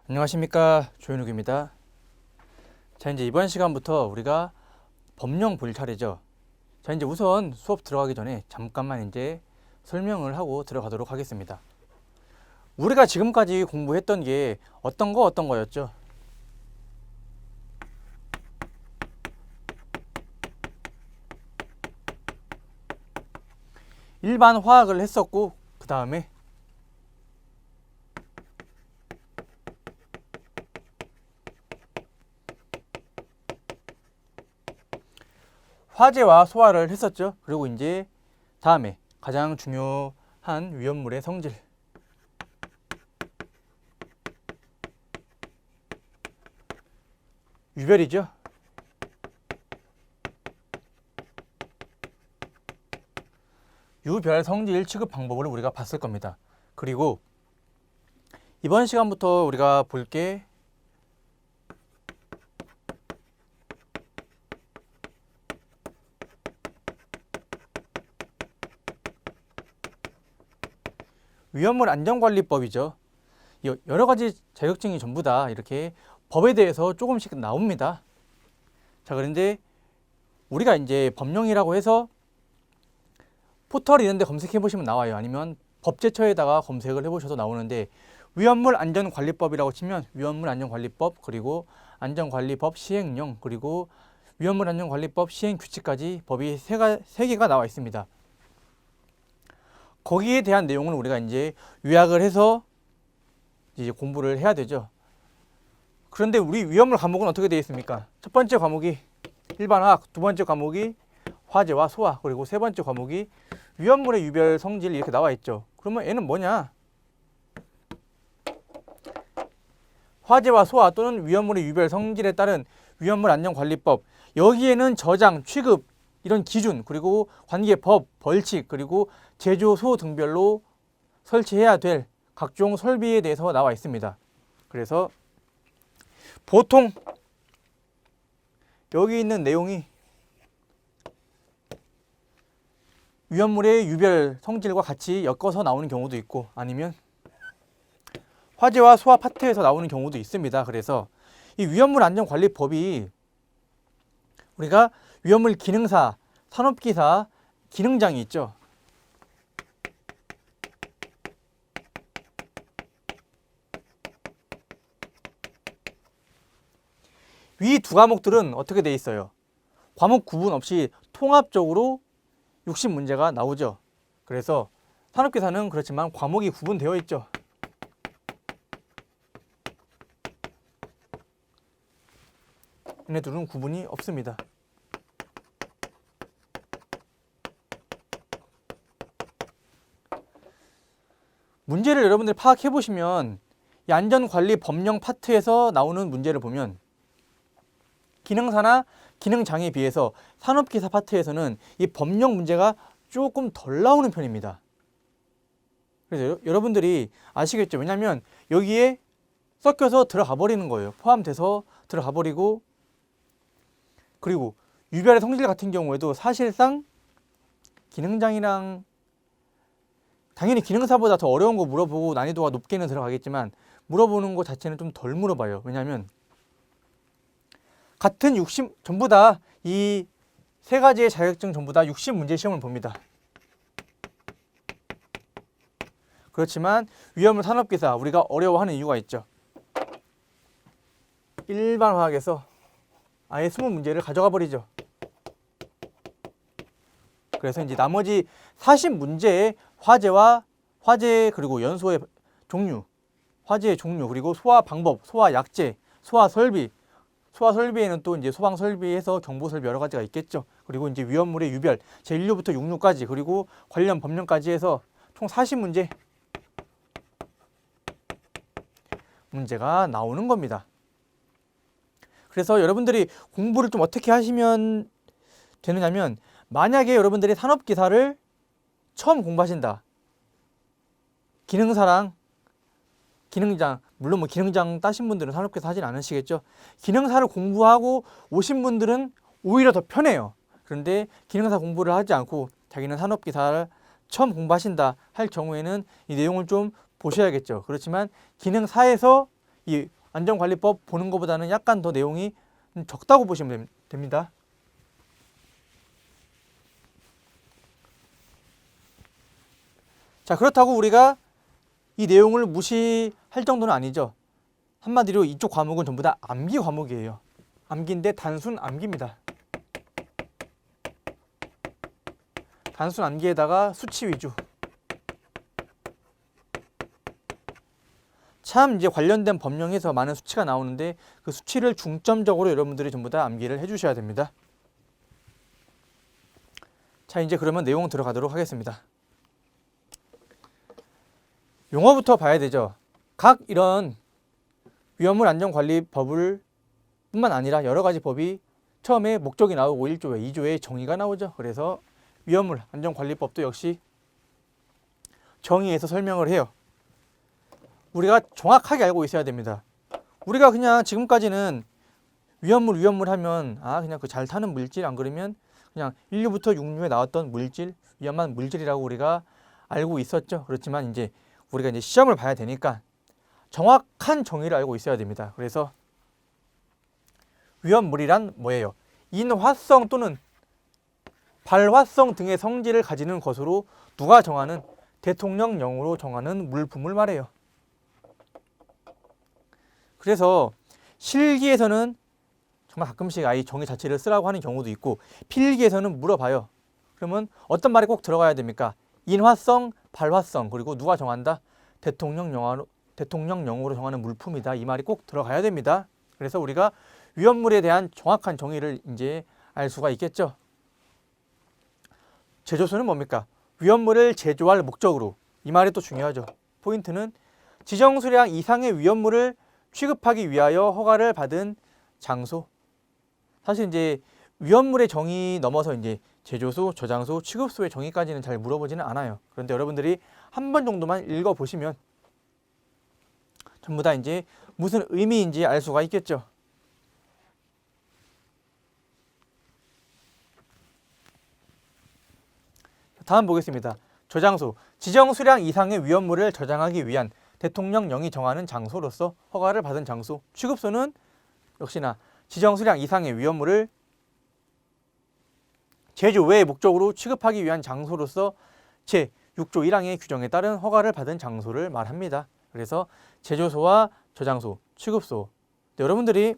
안녕하십니까, 조현욱입니다. 자, 이제 이번 시간부터 우리가 법령 볼 차례죠. 자, 이제 우선 수업 들어가기 전에 잠깐만 이제 설명을 하고 들어가도록 하겠습니다. 우리가 지금까지 공부했던 게 어떤 거였죠? 일반 화학을 했었고, 그 다음에 화재와 소화를 했었죠. 그리고 이제 다음에 가장 중요한 위험물의 성질, 유별이죠. 유별 성질 취급 방법을 우리가 봤을 겁니다. 그리고 이번 시간부터 우리가 볼 게 위험물 안전관리법이죠. 여러 가지 자격증이 전부 다 이렇게 법에 대해서 조금씩 나옵니다. 자, 그런데 우리가 이제 법령이라고 해서 포털 이런 데 검색해 보시면 나와요. 아니면 법제처에다가 검색을 해 보셔도 나오는데, 위험물 안전관리법이라고 치면 위험물 안전관리법, 그리고 안전관리법 시행령, 그리고 위험물 안전관리법 시행규칙까지 법이 세 개가 나와 있습니다. 거기에 대한 내용을 우리가 이제 요약을 해서 이제 공부를 해야 되죠. 그런데 우리 위험물 과목은 어떻게 되어 있습니까? 첫 번째 과목이 일반화학, 두 번째 과목이 화재와 소화, 그리고 세 번째 과목이 위험물의 유별 성질 이렇게 나와 있죠. 그러면 얘는 뭐냐? 화재와 소화 또는 위험물의 유별 성질에 따른 위험물 안전관리법, 여기에는 저장, 취급 이런 기준, 그리고 관계 법, 벌칙, 그리고 제조소 등별로 설치해야 될 각종 설비에 대해서 나와 있습니다. 그래서 보통 여기 있는 내용이 위험물의 유별 성질과 같이 엮어서 나오는 경우도 있고, 아니면 화재와 소화 파트에서 나오는 경우도 있습니다. 그래서 이 위험물 안전관리법이 우리가 위험물 기능사, 산업기사, 기능장이 있죠. 위 두 과목들은 어떻게 돼 있어요? 과목 구분 없이 통합적으로 60문제가 나오죠. 그래서 산업기사는 그렇지만 과목이 구분되어 있죠. 얘네들은 구분이 없습니다. 문제를 여러분들이 파악해 보시면 이 안전관리 법령 파트에서 나오는 문제를 보면 기능사나 기능장에 비해서 산업기사 파트에서는 이 법령 문제가 조금 덜 나오는 편입니다. 그래서 여러분들이 아시겠죠? 왜냐하면 여기에 섞여서 들어가 버리는 거예요. 포함돼서 들어가 버리고, 그리고 유별의 성질 같은 경우에도 사실상 기능장이랑 당연히 기능사보다 더 어려운 거 물어보고 난이도가 높게는 들어가겠지만 물어보는 거 자체는 좀 덜 물어봐요. 왜냐하면 같은 60 전부 다 이 세 가지의 자격증 전부 다 60문제 시험을 봅니다. 그렇지만 위험물 산업기사 우리가 어려워하는 이유가 있죠. 일반 화학에서 아예 20문제를 가져가 버리죠. 그래서 이제 나머지 40문제의 화재 그리고 연소의 종류, 화재의 종류, 그리고 소화 방법, 소화 약제, 소화 설비, 소화 설비에는 또 이제 소방 설비에서 경보 설비 여러 가지가 있겠죠. 그리고 이제 위험물의 유별, 제1류부터 6류까지, 그리고 관련 법령까지 해서 총 40문제 문제가 나오는 겁니다. 그래서 여러분들이 공부를 좀 어떻게 하시면 되느냐면, 만약에 여러분들이 산업기사를 처음 공부하신다. 기능사랑 기능장, 물론 뭐 기능장 따신 분들은 산업기사 하진 않으시겠죠. 기능사를 공부하고 오신 분들은 오히려 더 편해요. 그런데 기능사 공부를 하지 않고 자기는 산업기사를 처음 공부하신다 할 경우에는 이 내용을 좀 보셔야겠죠. 그렇지만 기능사에서 이 안전관리법 보는 것보다는 약간 더 내용이 적다고 보시면 됩니다. 자, 그렇다고 우리가 이 내용을 무시할 정도는 아니죠. 한마디로 이쪽 과목은 전부 다 암기 과목이에요. 암기인데 단순 암기입니다. 단순 암기에다가 수치 위주. 참 이제 관련된 법령에서 많은 수치가 나오는데 그 수치를 중점적으로 여러분들이 전부 다 암기를 해주셔야 됩니다. 자, 이제 그러면 내용 들어가도록 하겠습니다. 용어부터 봐야 되죠. 각 이런 위험물 안전관리법을 뿐만 아니라 여러 가지 법이 처음에 목적이 나오고 1조에 2조에 정의가 나오죠. 그래서 위험물 안전관리법도 역시 정의에서 설명을 해요. 우리가 정확하게 알고 있어야 됩니다. 우리가 그냥 지금까지는 위험물 하면 그냥 그 잘 타는 물질, 안 그러면 그냥 1류부터 6류에 나왔던 물질, 위험한 물질이라고 우리가 알고 있었죠. 그렇지만 이제 우리가 이제 시험을 봐야 되니까 정확한 정의를 알고 있어야 됩니다. 그래서 위험물이란 뭐예요? 인화성 또는 발화성 등의 성질을 가지는 것으로 누가 정하는? 대통령령으로 정하는 물품을 말해요. 그래서 실기에서는 정말 가끔씩 이 정의 자체를 쓰라고 하는 경우도 있고 필기에서는 물어봐요. 그러면 어떤 말이 꼭 들어가야 됩니까? 인화성, 발화성, 그리고 누가 정한다? 대통령령으로 정하는 물품이다. 이 말이 꼭 들어가야 됩니다. 그래서 우리가 위험물에 대한 정확한 정의를 이제 알 수가 있겠죠. 제조소는 뭡니까? 위험물을 제조할 목적으로. 이 말이 또 중요하죠. 포인트는 지정 수량 이상의 위험물을 취급하기 위하여 허가를 받은 장소. 사실 이제 위험물의 정의 넘어서 이제 제조소, 저장소, 취급소의 정의까지는 잘 물어보지는 않아요. 그런데 여러분들이 한 번 정도만 읽어보시면 전부 다 이제 무슨 의미인지 알 수가 있겠죠. 다음 보겠습니다. 저장소, 지정 수량 이상의 위험물을 저장하기 위한 대통령령이 정하는 장소로서 허가를 받은 장소. 취급소는 역시나 지정 수량 이상의 위험물을 제조 외의 목적으로 취급하기 위한 장소로서 제6조 1항의 규정에 따른 허가를 받은 장소를 말합니다. 그래서 제조소와 저장소, 취급소. 여러분들이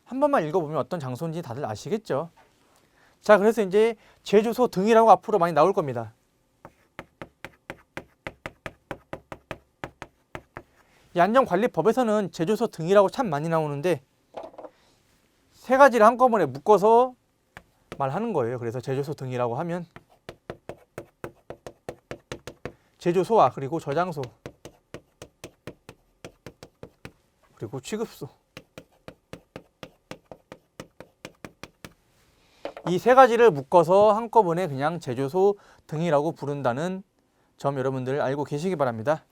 한 번만 읽어보면 어떤 장소인지 다들 아시겠죠? 자, 그래서 이제 제조소 등이라고 앞으로 많이 나올 겁니다. 이 안전관리법에서는 제조소 등이라고 참 많이 나오는데 세 가지를 한꺼번에 묶어서 말하는 거예요. 그래서 제조소 등이라고 하면 제조소와 그리고 저장소 그리고 취급소 이 세 가지를 묶어서 한꺼번에 그냥 제조소 등이라고 부른다는 점 여러분들 알고 계시기 바랍니다.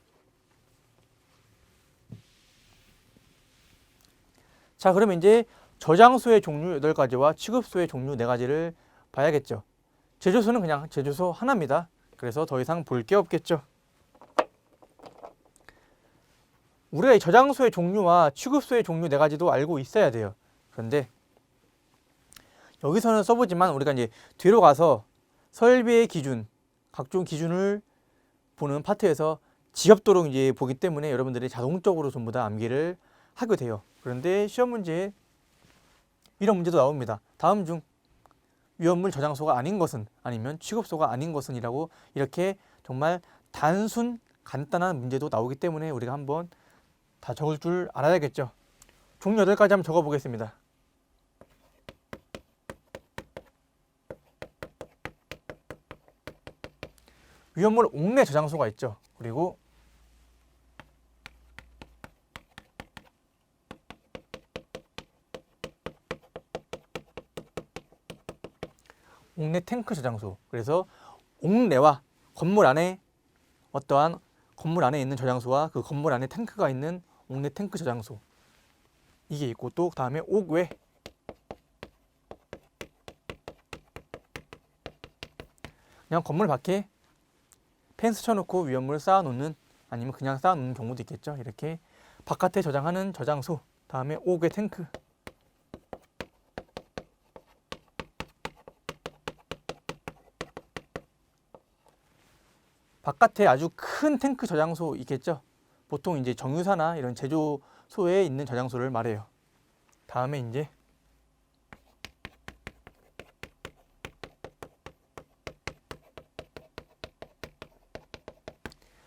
자, 그럼 이제 저장소의 종류 8가지와 취급소의 종류 4가지를 봐야겠죠. 제조소는 그냥 제조소 하나입니다. 그래서 더 이상 볼 게 없겠죠. 우리가 이 저장소의 종류와 취급소의 종류 4가지도 알고 있어야 돼요. 그런데 여기서는 써보지만 우리가 이제 뒤로 가서 설비의 기준, 각종 기준을 보는 파트에서 지겹도록 이제 보기 때문에 여러분들이 자동적으로 전부 다 암기를 하게 돼요. 그런데 시험 문제에 이런 문제도 나옵니다. 다음 중 위험물 저장소가 아닌 것은 아니면 취급소가 아닌 것은 이라고 이렇게 정말 단순 간단한 문제도 나오기 때문에 우리가 한번 다 적을 줄 알아야겠죠. 종류 8가지 한번 적어보겠습니다. 위험물 옥내 저장소가 있죠. 그리고 옥내 탱크 저장소. 그래서 옥내와 건물 안에 어떠한 건물 안에 있는 저장소와 그 건물 안에 탱크가 있는 옥내 탱크 저장소. 이게 있고 또 다음에 옥외. 그냥 건물 밖에 펜스 쳐놓고 위험물을 쌓아놓는 아니면 그냥 쌓아놓는 경우도 있겠죠. 이렇게 바깥에 저장하는 저장소, 다음에 5개 탱크. 바깥에 아주 큰 탱크 저장소 있겠죠. 보통 이제 정유사나 이런 제조소에 있는 저장소를 말해요. 다음에 이제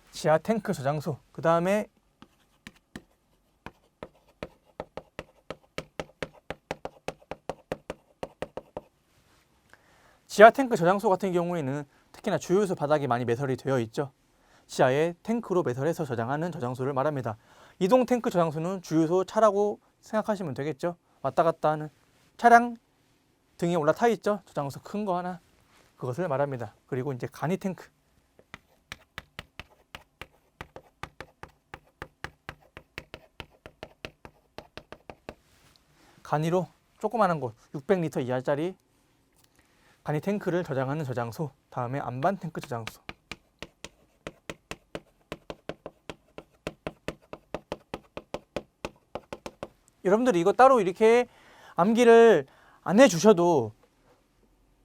지하 탱크 저장소, 그 다음에 지하 탱크 저장소 같은 경우에는 특히나 주유소 바닥이 많이 매설이 되어 있죠. 지하에 탱크로 매설해서 저장하는 저장소를 말합니다. 이동 탱크 저장소는 주유소 차라고 생각하시면 되겠죠. 왔다 갔다 하는 차량 등에 올라타 있죠. 저장소 큰 거 하나, 그것을 말합니다. 그리고 이제 간이 탱크. 간이로 조그마한 곳, 600리터 이하짜리 간이 탱크를 저장하는 저장소, 다음에 안반 탱크 저장소. 여러분들이 이거 따로 이렇게 암기를 안 해주셔도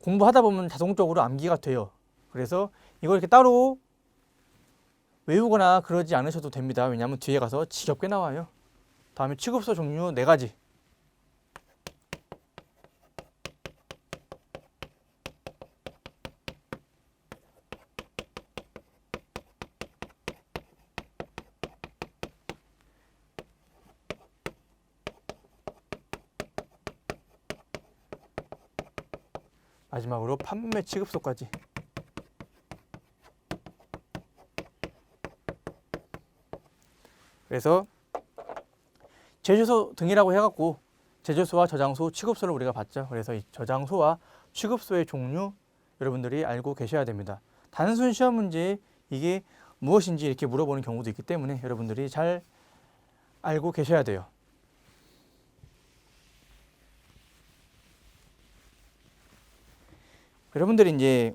공부하다 보면 자동적으로 암기가 돼요. 그래서 이걸 이렇게 따로 외우거나 그러지 않으셔도 됩니다. 왜냐하면 뒤에 가서 지겹게 나와요. 다음에 취급소 종류 4가지. 마지막으로 판매 취급소까지. 그래서 제조소 등이라고 해갖고 제조소와 저장소, 취급소를 우리가 봤죠. 그래서 이 저장소와 취급소의 종류 여러분들이 알고 계셔야 됩니다. 단순 시험 문제에 이게 무엇인지 이렇게 물어보는 경우도 있기 때문에 여러분들이 잘 알고 계셔야 돼요. 여러분들이 이제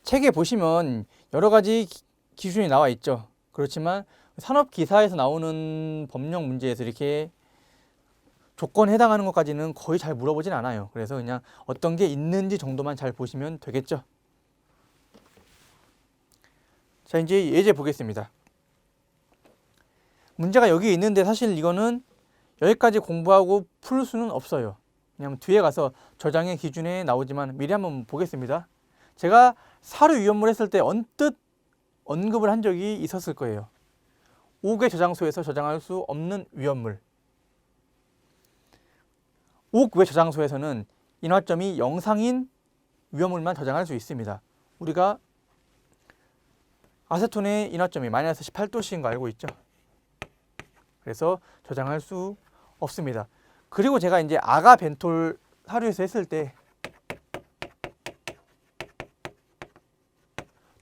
책에 보시면 여러 가지 기준이 나와 있죠. 그렇지만 산업기사에서 나오는 법령 문제에서 이렇게 조건에 해당하는 것까지는 거의 잘 물어보진 않아요. 그래서 그냥 어떤 게 있는지 정도만 잘 보시면 되겠죠. 자, 이제 예제 보겠습니다. 문제가 여기 있는데 사실 이거는 여기까지 공부하고 풀 수는 없어요. 왜냐하면 뒤에 가서 저장의 기준에 나오지만 미리 한번 보겠습니다. 제가 사료 위험물 했을 때 언뜻 언급을 한 적이 있었을 거예요. 5개 저장소에서 저장할 수 없는 위험물. 5개 저장소에서는 인화점이 0상인 위험물만 저장할 수 있습니다. 우리가 아세톤의 인화점이 마이너스 18도씨인 거 알고 있죠? 그래서 저장할 수 없습니다. 그리고 제가 이제 아가 벤톨 사료에서 했을 때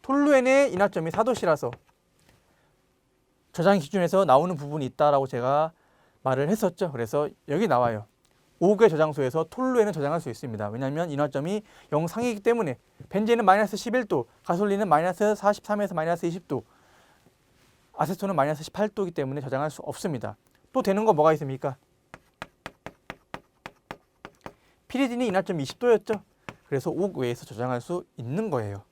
톨루엔의 인화점이 4도씨라서 저장 기준에서 나오는 부분이 있다라고 제가 말을 했었죠. 그래서 여기 나와요. 5개 저장소에서 톨루엔은 저장할 수 있습니다. 왜냐하면 인화점이 0상이기 때문에 벤젠은 마이너스 11도, 가솔린은 마이너스 43에서 마이너스 20도, 아세톤은 마이너스 18도이기 때문에 저장할 수 없습니다. 또 되는 거 뭐가 있습니까? 피리딘이 인화점이 20도였죠. 그래서 5 외에서 저장할 수 있는 거예요.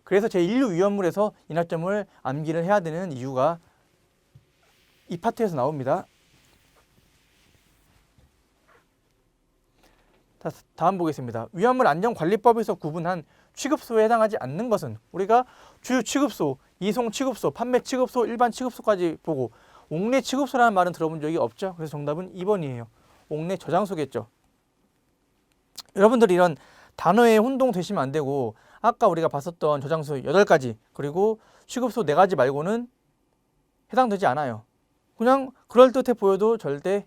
그래서 제1류 위험물에서 인화점을 암기를 해야 되는 이유가 이 파트에서 나옵니다. 다음 보겠습니다. 위험물 안전관리법에서 구분한 취급소에 해당하지 않는 것은 우리가 주요 취급소, 이송 취급소, 판매 취급소, 일반 취급소까지 보고 옥내 취급소라는 말은 들어본 적이 없죠. 그래서 정답은 2번이에요. 옥내 저장소겠죠. 여러분들 이런 단어에 혼동되시면 안 되고 아까 우리가 봤었던 저장소 8가지 그리고 취급소 4가지 말고는 해당되지 않아요. 그냥 그럴듯해 보여도 절대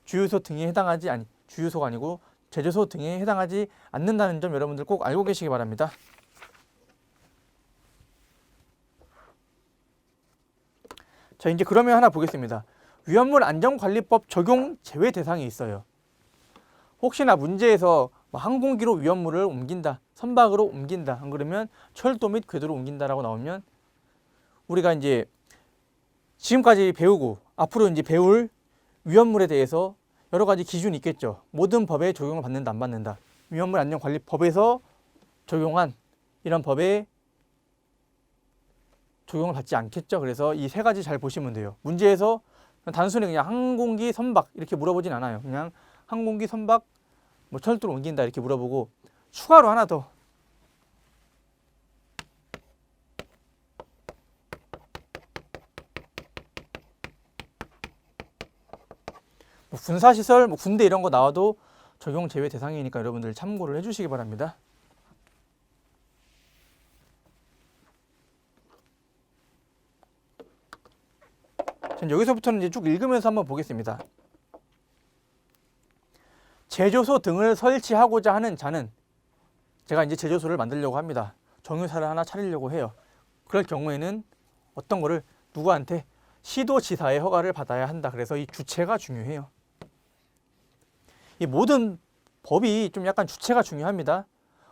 주유소 등에 해당하지 주유소가 아니고 제조소 등에 해당하지 않는다는 점 여러분들 꼭 알고 계시기 바랍니다. 자, 이제 그러면 하나 보겠습니다. 위험물 안전관리법 적용 제외 대상이 있어요. 혹시나 문제에서 항공기로 위험물을 옮긴다, 선박으로 옮긴다, 안 그러면 철도 및 궤도로 옮긴다라고 나오면 우리가 이제 지금까지 배우고 앞으로 이제 배울 위험물에 대해서 여러 가지 기준이 있겠죠. 모든 법에 적용을 받는다, 안 받는다. 위험물 안전관리법에서 적용한 이런 법에 적용을 받지 않겠죠. 그래서 이 세 가지 잘 보시면 돼요. 문제에서 단순히 그냥 항공기 선박 이렇게 물어보진 않아요. 그냥 항공기 선박 뭐 철도로 옮긴다 이렇게 물어보고 추가로 하나 더. 뭐 군사시설, 뭐 군대 이런 거 나와도 적용 제외 대상이니까 여러분들 참고를 해주시기 바랍니다. 여기서부터는 이제 쭉 읽으면서 한번 보겠습니다. 제조소 등을 설치하고자 하는 자는, 제가 이제 제조소를 만들려고 합니다. 정유사를 하나 차리려고 해요. 그럴 경우에는 어떤 거를 누구한테 시도지사의 허가를 받아야 한다. 그래서 이 주체가 중요해요. 이 모든 법이 좀 약간 주체가 중요합니다.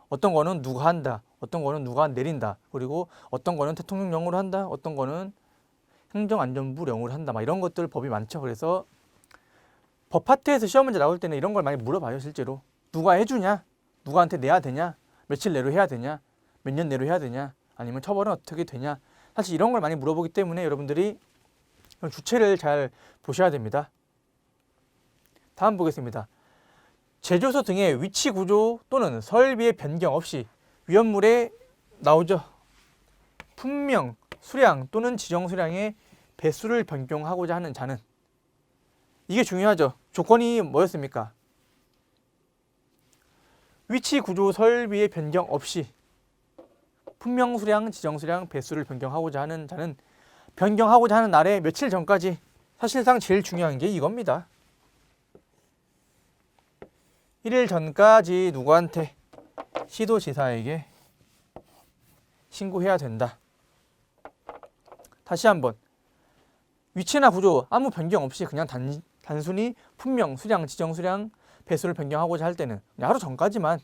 어떤 거는 누가 한다, 어떤 거는 누가 내린다, 그리고 어떤 거는 대통령령으로 한다, 어떤 거는 행정안전부령으로 한다, 막 이런 것들 법이 많죠. 그래서 법 파트에서 시험 문제 나올 때는 이런 걸 많이 물어봐요. 실제로 누가 해주냐, 누구한테 내야 되냐, 며칠 내로 해야 되냐, 몇 년 내로 해야 되냐, 아니면 처벌은 어떻게 되냐. 사실 이런 걸 많이 물어보기 때문에 여러분들이 주체를 잘 보셔야 됩니다. 다음 보겠습니다. 제조소 등의 위치 구조 또는 설비의 변경 없이 위험물에 나오죠. 품명, 수량 또는 지정 수량의 배수를 변경하고자 하는 자는, 이게 중요하죠. 조건이 뭐였습니까? 위치 구조 설비의 변경 없이 품명, 수량, 지정 수량, 배수를 변경하고자 하는 자는 변경하고자 하는 날에 며칠 전까지, 사실상 제일 중요한 게 이겁니다. 1일 전까지 누구한테? 시도지사에게 신고해야 된다. 다시 한번, 위치나 구조 아무 변경 없이 그냥 단순히 품명, 수량, 지정 수량, 배수를 변경하고자 할 때는 하루 전까지만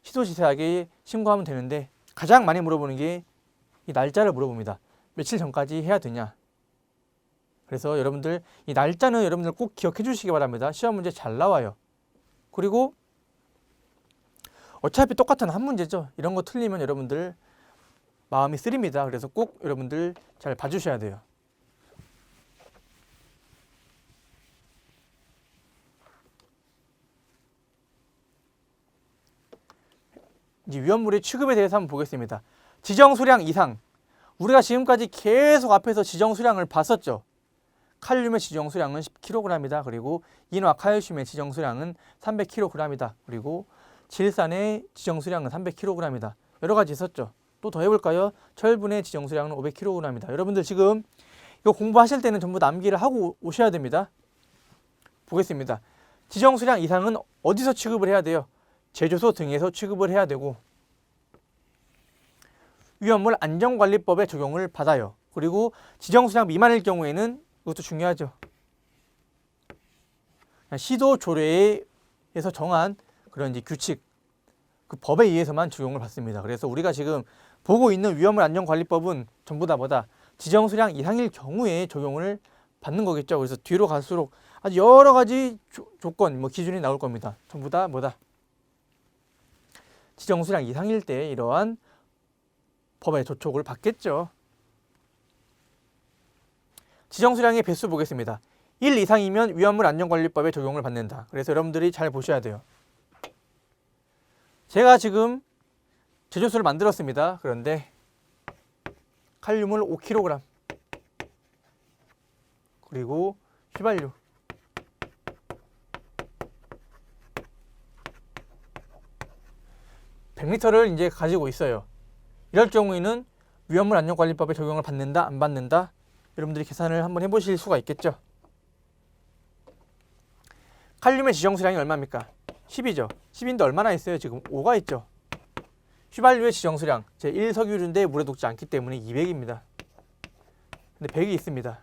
시도지사에게 신고하면 되는데, 가장 많이 물어보는 게 이 날짜를 물어봅니다. 며칠 전까지 해야 되냐. 그래서 여러분들 이 날짜는 여러분들 꼭 기억해 주시기 바랍니다. 시험 문제 잘 나와요. 그리고 어차피 똑같은 한 문제죠. 이런 거 틀리면 여러분들 마음이 쓰립니다. 그래서 꼭 여러분들 잘 봐주셔야 돼요. 이제 위험물의 취급에 대해서 한번 보겠습니다. 지정 수량 이상. 우리가 지금까지 계속 앞에서 지정 수량을 봤었죠. 칼륨의 지정 수량은 10kg이다. 그리고 인화 칼슘의 지정 수량은 300kg이다. 그리고 질산의 지정 수량은 300kg이다. 여러 가지 있었죠. 또 더 해볼까요? 철분의 지정 수량은 500kg이다. 여러분들 지금 이거 공부하실 때는 전부 남기를 하고 오셔야 됩니다. 보겠습니다. 지정 수량 이상은 어디서 취급을 해야 돼요? 제조소 등에서 취급을 해야 되고, 위험물 안전관리법에 적용을 받아요. 그리고 지정 수량 미만일 경우에는, 이것도 중요하죠, 시도 조례에서 정한 그런 이제 규칙, 그 법에 의해서만 적용을 받습니다. 그래서 우리가 지금 보고 있는 위험물 안전관리법은 전부 다 뭐다? 지정 수량 이상일 경우에 적용을 받는 거겠죠. 그래서 뒤로 갈수록 아주 여러 가지 조건, 뭐 기준이 나올 겁니다. 전부 다 뭐다? 지정 수량 이상일 때 이러한 법의 조촉을 받겠죠. 지정 수량의 배수 보겠습니다. 1 이상이면 위험물 안전관리법에 적용을 받는다. 그래서 여러분들이 잘 보셔야 돼요. 제가 지금 제조소를 만들었습니다. 그런데 칼륨을 5kg, 그리고 휘발유, (100L를) 이제 가지고 있어요. 이럴 경우에는 위험물 안전관리법에 적용을 받는다, 안 받는다? 여러분들이 계산을 한번 해보실 수가 있겠죠. 칼륨의 지정 수량이 얼마입니까? 10이죠. 10인데 얼마나 있어요? 지금 5가 있죠. 휘발유의 지정 수량, 제 1석유류인데 물에 녹지 않기 때문에 200입니다. 근데 100이 있습니다.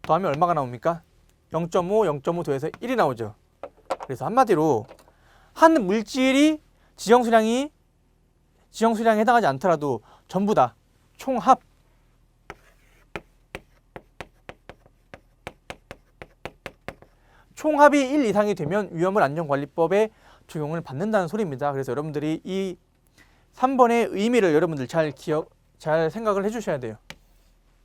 더하면 얼마가 나옵니까? 0.5, 0.5 더해서 1이 나오죠. 그래서 한마디로 한 물질이 지정 수량에 해당하지 않더라도 전부 다 총합 총합이 1 이상이 되면 위험물 안전관리법에 적용을 받는다는 소리입니다. 그래서 여러분들이 이 3번의 의미를 여러분들 잘 생각을 해주셔야 돼요.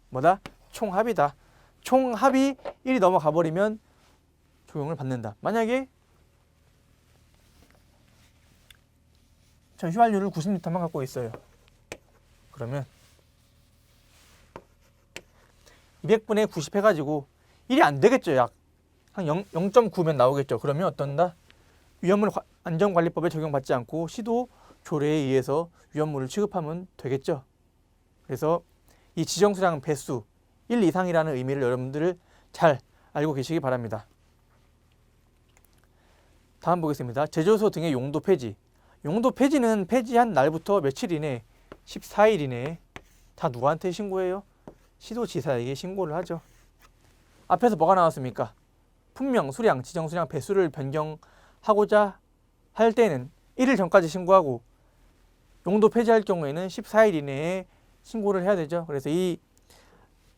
뭐다? 총합이다. 총합이 1이 넘어가 버리면 적용을 받는다. 만약에 저 휘발유를 90리터만 갖고 있어요. 그러면 200분의 90 해가지고 1이 안 되겠죠. 약 한 0.9면 나오겠죠. 그러면 어떤다? 위험물 안전관리법에 적용받지 않고 시도 조례에 의해서 위험물을 취급하면 되겠죠. 그래서 이 지정수량 배수 1 이상이라는 의미를 여러분들 잘 알고 계시기 바랍니다. 다음 보겠습니다. 제조소 등의 용도 폐지. 용도 폐지는 폐지한 날부터 며칠 이내, 14일 이내에 다 누구한테 신고해요? 시도지사에게 신고를 하죠. 앞에서 뭐가 나왔습니까? 품명, 수량, 지정수량 배수를 변경하고자 할 때는 1일 전까지 신고하고 용도 폐지할 경우에는 14일 이내에 신고를 해야 되죠. 그래서 이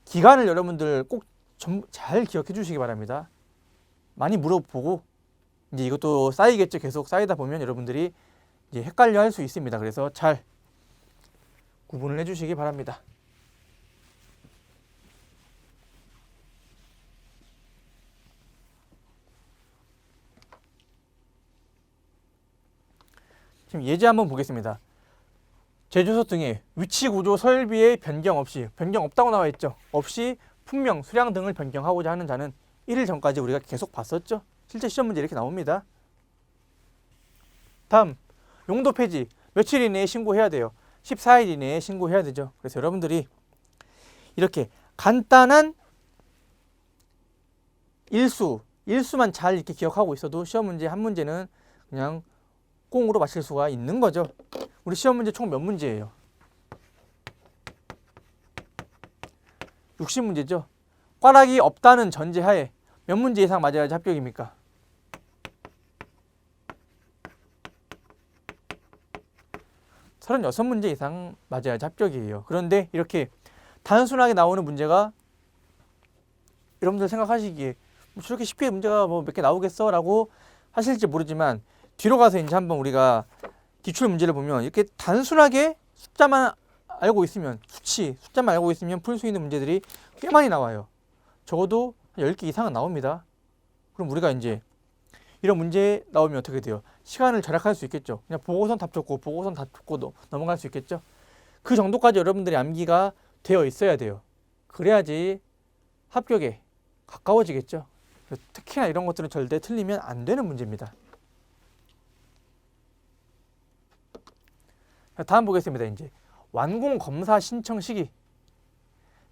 기간을 여러분들 꼭 잘 기억해 주시기 바랍니다. 많이 물어보고 이제 이것도 쌓이겠죠. 계속 쌓이다 보면 여러분들이 이제 헷갈려 할 수 있습니다. 그래서 잘 구분을 해 주시기 바랍니다. 지금 예제 한번 보겠습니다. 제조소 등의 위치 구조 설비의 변경 없다고 나와 있죠. 없이 품명, 수량 등을 변경하고자 하는 자는 1일 전까지 우리가 계속 봤었죠. 실제 시험 문제 이렇게 나옵니다. 다음, 용도 폐지 며칠 이내에 신고해야 돼요. 14일 이내에 신고해야 되죠. 그래서 여러분들이 이렇게 간단한 일수만 잘 이렇게 기억하고 있어도 시험 문제 한 문제는 그냥 꽁으로 맞힐 수가 있는 거죠. 우리 시험 문제 총 몇 문제예요? 60문제죠. 꽈락이 없다는 전제하에 몇 문제 이상 맞아야지 합격입니까? 36문제 이상 맞아야지 합격이에요. 그런데 이렇게 단순하게 나오는 문제가 여러분들 생각하시기에 뭐 저렇게 쉽게 문제가 뭐 몇 개 나오겠어? 라고 하실지 모르지만 뒤로 가서 이제 한번 우리가 기출 문제를 보면 이렇게 단순하게 숫자만 알고 있으면 숫자만 알고 있으면 풀 수 있는 문제들이 꽤 많이 나와요. 적어도 10개 이상은 나옵니다. 그럼 우리가 이제 이런 문제 나오면 어떻게 돼요? 시간을 절약할 수 있겠죠. 그냥 보고선 답 적고 넘어갈 수 있겠죠. 그 정도까지 여러분들이 암기가 되어 있어야 돼요. 그래야지 합격에 가까워지겠죠. 특히나 이런 것들은 절대 틀리면 안 되는 문제입니다. 다음 보겠습니다. 이제 완공 검사 신청 시기.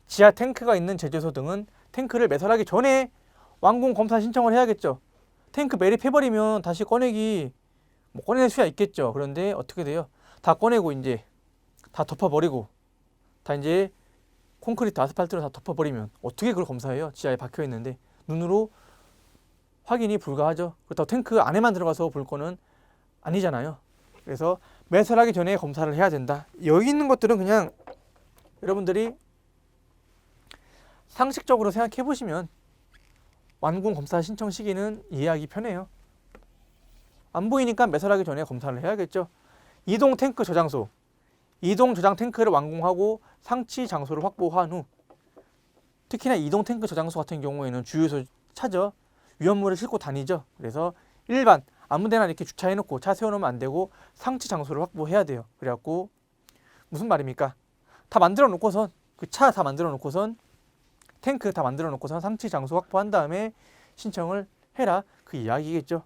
지하 탱크가 있는 제조소 등은 탱크를 매설하기 전에 완공 검사 신청을 해야겠죠. 탱크 매립해버리면 다시 꺼내기 꺼낼 수야 있겠죠. 그런데 어떻게 돼요? 다 꺼내고 이제 다 덮어버리고 다 이제 콘크리트, 아스팔트로 다 덮어버리면 어떻게 그걸 검사해요? 지하에 박혀 있는데 눈으로 확인이 불가하죠. 그렇다고 탱크 안에만 들어가서 볼 거는 아니잖아요. 그래서 매설하기 전에 검사를 해야 된다. 여기 있는 것들은 그냥 여러분들이 상식적으로 생각해 보시면 완공 검사 신청 시기는 이해하기 편해요. 안 보이니까 매설하기 전에 검사를 해야겠죠. 이동 탱크 저장소. 이동 저장 탱크를 완공하고 상치 장소를 확보한 후 특히나 이동 탱크 저장소 같은 경우에는 주유소 차죠. 위험물을 싣고 다니죠. 그래서 일반 아무데나 이렇게 주차해놓고 차 세워놓으면 안 되고 상치 장소를 확보해야 돼요. 그래갖고 무슨 말입니까? 다 만들어 놓고선 그 차 다 만들어 놓고선 탱크 다 만들어 놓고선 상치 장소 확보한 다음에 신청을 해라 그 이야기겠죠.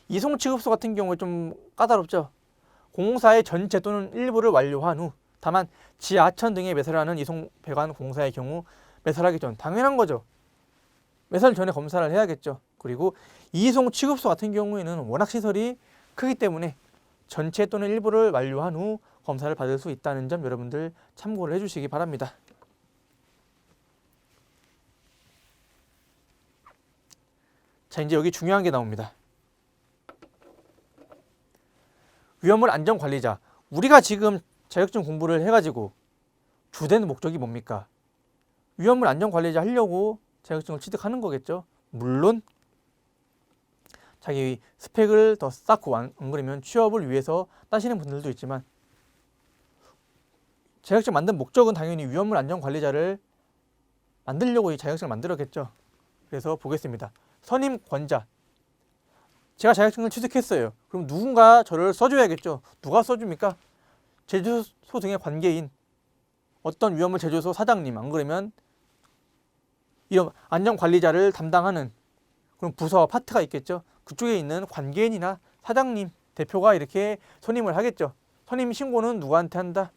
이송 취급소 같은 경우에 좀 까다롭죠. 공사의 전체 또는 일부를 완료한 후 다만 지하천 등에 매설하는 이송 배관 공사의 경우 매설하기 전 당연한 거죠. 매설 전에 검사를 해야겠죠. 그리고 이송 취급소 같은 경우에는 워낙 시설이 크기 때문에 전체 또는 일부를 완료한 후 검사를 받을 수 있다는 점 여러분들 참고를 해주시기 바랍니다. 자, 이제 여기 중요한 게 나옵니다. 위험물 안전관리자. 우리가 지금 자격증 공부를 해가지고 주된 목적이 뭡니까? 위험물 안전관리자 하려고 자격증을 취득하는 거겠죠. 물론 자기 스펙을 더 쌓고 안 그러면 취업을 위해서 따시는 분들도 있지만 자격증 만든 목적은 당연히 위험물 안전관리자를 만들려고 이 자격증을 만들었겠죠. 그래서 보겠습니다. 선임 권자. 제가 자격증을 취득했어요. 그럼 누군가 저를 써줘야겠죠. 누가 써줍니까? 제조소 등의 관계인 어떤 위험물 제조소 사장님, 안 그러면 이런 안전관리자를 담당하는 그런 부서와 파트가 있겠죠. 그쪽에 있는 관계인이나 사장님, 대표가 이렇게 선임을 하겠죠. 선임 신고는 누구한테 한다?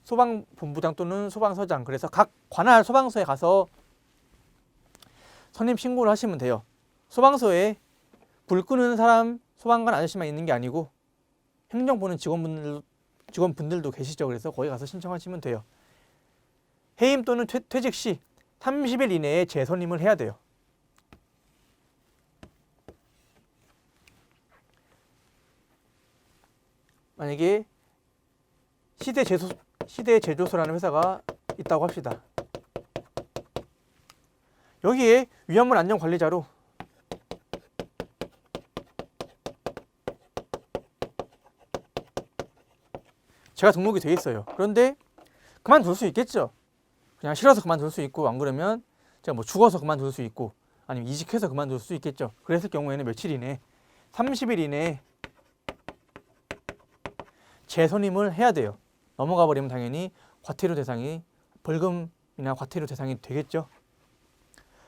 소방본부장 또는 소방서장. 그래서 각 관할 소방서에 가서 선임 신고를 하시면 돼요. 소방서에 불 끄는 사람 소방관 아저씨만 있는 게 아니고 행정 보는 직원분들도 계시죠. 그래서 거기 가서 신청하시면 돼요. 해임 또는 퇴직 시 30일 이내에 재선임을 해야 돼요. 만약에 시대 제조소라는 회사가 있다고 합시다. 여기에 위험물 안전관리자로 제가 등록이 돼 있어요. 그런데 그만둘 수 있겠죠. 그냥 싫어서 그만둘 수 있고, 안 그러면 제가 뭐 죽어서 그만둘 수 있고, 아니면 이직해서 그만둘 수 있겠죠. 그랬을 경우에는 며칠 이내, 30일 이내에 재선임을 해야 돼요. 넘어가 버리면 당연히 과태료 대상이, 벌금이나 과태료 대상이 되겠죠.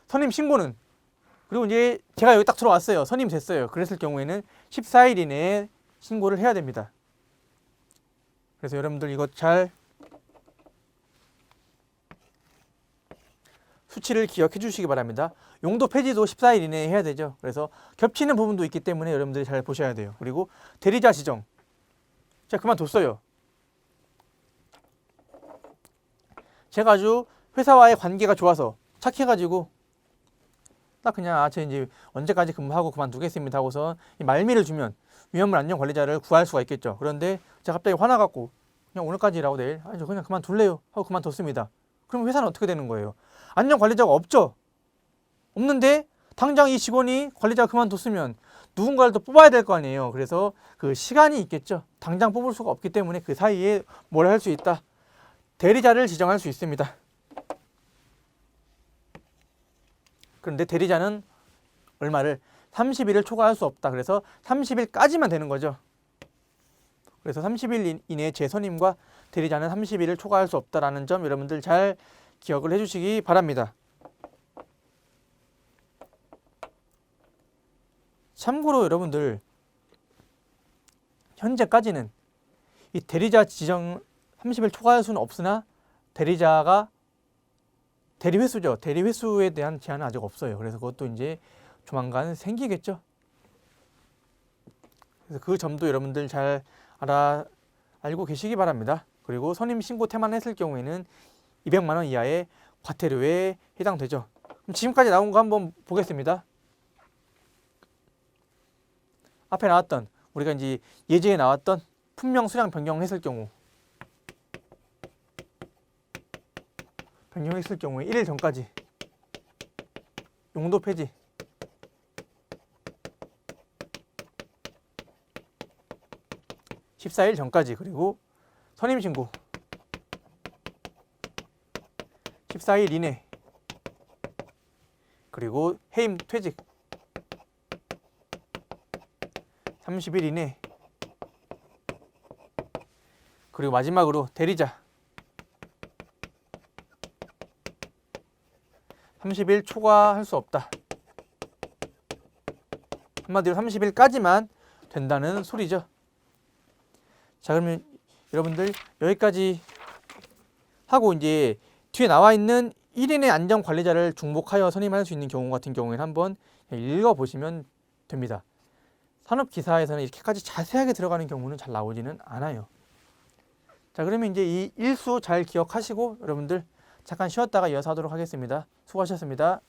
선임 신고는, 그리고 이제 제가 여기 딱 들어왔어요. 선임 됐어요. 그랬을 경우에는 14일 이내에 신고를 해야 됩니다. 그래서 여러분들 이것 잘 수치를 기억해 주시기 바랍니다. 용도 폐지도 14일 이내에 해야 되죠. 그래서 겹치는 부분도 있기 때문에 여러분들이 잘 보셔야 돼요. 그리고 대리자 지정. 제가 그만뒀어요. 제가 아주 회사와의 관계가 좋아서 착해가지고 딱 그냥 저 이제 언제까지 근무하고 그만두겠습니다 하고서 이 말미를 주면 위험물 안전관리자를 구할 수가 있겠죠. 그런데 제가 갑자기 화나갖고 그냥 오늘까지 일하고 내일 저 그냥 그만둘래요 하고 그만뒀습니다. 그럼 회사는 어떻게 되는 거예요? 안전관리자가 없죠. 없는데 당장 이 직원이 관리자가 그만뒀으면 누군가를 또 뽑아야 될 거 아니에요. 그래서 그 시간이 있겠죠. 당장 뽑을 수가 없기 때문에 그 사이에 뭘 할 수 있다. 대리자를 지정할 수 있습니다. 그런데 대리자는 얼마를 30일을 초과할 수 없다. 그래서 30일까지만 되는 거죠. 그래서 30일 이내에 재선임과 대리자는 30일을 초과할 수 없다라는 점 여러분들 잘 기억을 해주시기 바랍니다. 참고로 여러분들 현재까지는 이 대리자 지정 30일 초과할 수는 없으나 대리자가 대리횟수죠. 대리횟수에 대한 제한은 아직 없어요. 그래서 그것도 이제 조만간 생기겠죠. 그래서 그 점도 여러분들 잘 알고 계시기 바랍니다. 그리고 선임 신고 태만했을 경우에는 200만 원 이하의 과태료에 해당되죠. 그럼 지금까지 나온 거 한번 보겠습니다. 앞에 나왔던 우리가 이제 예제에 나왔던 품명 수량 변경했을 경우 변경했을 경우에 1일 전까지 용도 폐지 (14일) 전까지 그리고 선임 신고 14일 이내 그리고 해임 퇴직 30일 이내 그리고 마지막으로 대리자 30일 초과할 수 없다. 한마디로 30일까지만 된다는 소리죠. 자, 그러면 여러분들 여기까지 하고 이제 뒤에 나와 있는 1인의 안전관리자를 중복하여 선임할 수 있는 경우 같은 경우에는 한번 읽어보시면 됩니다. 산업기사에서는 이렇게까지 자세하게 들어가는 경우는 잘 나오지는 않아요. 자, 그러면 이제 이 일수 잘 기억하시고 여러분들 잠깐 쉬었다가 이어서 하도록 하겠습니다. 수고하셨습니다.